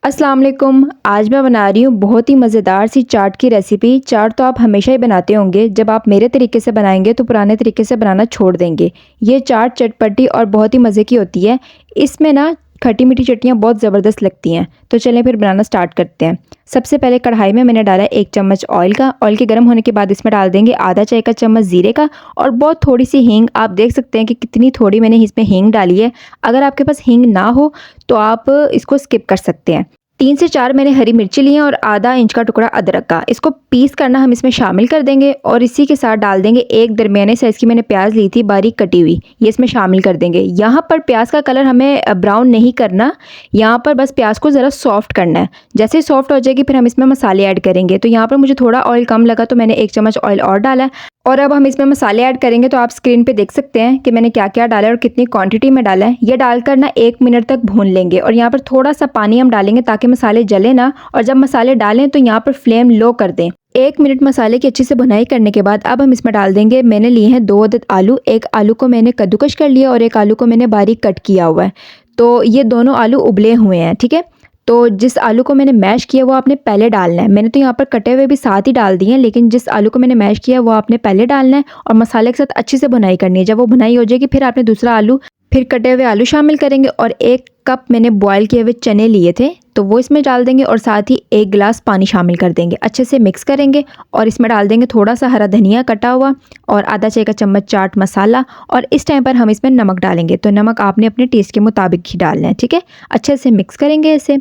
अस्सलाम वालेकुम। आज मैं बना रही हूँ बहुत ही मज़ेदार सी चाट की रेसिपी। चाट तो आप हमेशा ही बनाते होंगे, जब आप मेरे तरीके से बनाएंगे तो पुराने तरीके से बनाना छोड़ देंगे। ये चाट चटपटी और बहुत ही मज़े की होती है। इसमें ना खट्टी मीठी चटनियाँ बहुत ज़बरदस्त लगती हैं। तो चलें फिर बनाना स्टार्ट करते हैं। सबसे पहले कढ़ाई में मैंने डाला 1 चम्मच ऑयल का। ऑयल के गर्म होने के बाद इसमें डाल देंगे आधा चाय का चम्मच ज़ीरे का और बहुत थोड़ी सी हींग। आप देख सकते हैं कि कितनी थोड़ी मैंने इसमें हींग डाली है। अगर आपके पास हींग ना हो तो आप इसको स्किप कर सकते हैं। 3 से 4 मैंने हरी मिर्ची ली हैं और आधा इंच का टुकड़ा अदरक का। इसको पीस करना हम इसमें शामिल कर देंगे और इसी के साथ डाल देंगे एक दरमियाने साइज़ की मैंने प्याज ली थी बारीक कटी हुई, ये इसमें शामिल कर देंगे। यहाँ पर प्याज का कलर हमें ब्राउन नहीं करना, यहाँ पर बस प्याज को ज़रा सॉफ्ट करना है। जैसे ही सॉफ्ट हो जाएगी फिर हम इसमें मसाले ऐड करेंगे। तो यहाँ पर मुझे थोड़ा ऑयल कम लगा तो मैंने 1 चम्मच ऑयल और डाला है। और अब हम इसमें मसाले ऐड करेंगे तो आप स्क्रीन पे देख सकते हैं कि मैंने क्या क्या डाला है और कितनी क्वांटिटी में डाला है। ये डालकर ना 1 मिनट तक भून लेंगे और यहाँ पर थोड़ा सा पानी हम डालेंगे ताकि मसाले जले ना। और जब मसाले डालें तो यहाँ पर फ्लेम लो कर दें। 1 मिनट मसाले की अच्छे से भुनाई करने के बाद अब हम इसमें डाल देंगे, मैंने लिए हैं 2 अदद आलू। एक आलू को मैंने कद्दूकश कर लिया और एक आलू को मैंने बारीक कट किया हुआ है। तो ये दोनों आलू उबले हुए हैं, ठीक है। तो जिस आलू को मैंने मैश किया वो आपने पहले डालना है। मैंने तो यहाँ पर कटे हुए भी साथ ही डाल दिए हैं, लेकिन जिस आलू को मैंने मैश किया वो आपने पहले डालना है और मसाले के साथ अच्छे से भुनाई करनी है। जब वो भुनाई हो जाएगी फिर आपने दूसरा आलू, फिर कटे हुए आलू शामिल करेंगे और 1 कप मैंने बॉयल किए हुए चने लिए थे तो वो इसमें डाल देंगे और साथ ही 1 गिलास पानी शामिल कर देंगे। अच्छे से मिक्स करेंगे और इसमें डाल देंगे थोड़ा सा हरा धनिया कटा हुआ और आधा चाय का चम्मच चाट मसाला। और इस टाइम पर हम इसमें नमक डालेंगे, तो नमक आपने अपने टेस्ट के मुताबिक ही डालना है, ठीक है। अच्छे से मिक्स करेंगे इसे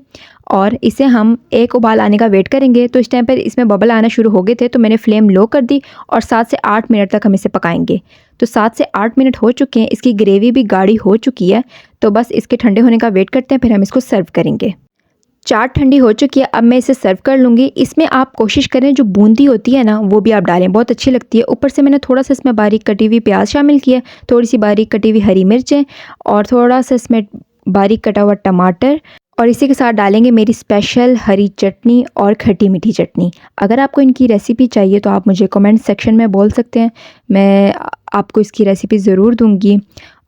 और इसे हम 1 उबाल आने का वेट करेंगे। तो इस टाइम पर इसमें बबल आना शुरू हो गए थे तो मैंने फ्लेम लो कर दी और 7 से 8 मिनट तक हम इसे पकाएंगे। तो 7 से 8 मिनट हो चुके हैं, इसकी ग्रेवी भी गाढ़ी हो चुकी है। तो बस इसके ठंडे होने का वेट करते हैं, फिर हम इसको सर्व करेंगे। चाट ठंडी हो चुकी है, अब मैं इसे सर्व कर लूँगी। इसमें आप कोशिश करें जो बूंदी होती है ना वो भी आप डालें, बहुत अच्छी लगती है। ऊपर से मैंने थोड़ा सा इसमें बारीक कटी हुई प्याज शामिल किया, थोड़ी सी बारीक कटी हुई हरी मिर्चें और थोड़ा सा इसमें बारीक कटा हुआ टमाटर और इसी के साथ डालेंगे मेरी स्पेशल हरी चटनी और खट्टी मीठी चटनी। अगर आपको इनकी रेसिपी चाहिए तो आप मुझे कमेंट सेक्शन में बोल सकते हैं, मैं आपको इसकी रेसिपी ज़रूर दूंगी।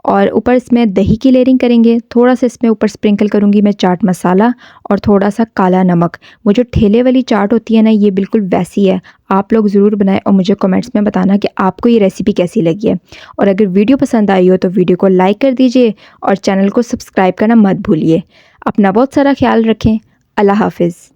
और ऊपर इसमें दही की लेयरिंग करेंगे, थोड़ा सा इसमें ऊपर स्प्रिंकल करूँगी मैं चाट मसाला और थोड़ा सा काला नमक। वो जो ठेले वाली चाट होती है ना, ये बिल्कुल वैसी है। आप लोग ज़रूर बनाएं और मुझे कमेंट्स में बताना कि आपको ये रेसिपी कैसी लगी है। और अगर वीडियो पसंद आई हो तो वीडियो को लाइक कर दीजिए और चैनल को सब्सक्राइब करना मत भूलिए। अपना बहुत सारा ख्याल रखें। अल्लाह हाफिज़।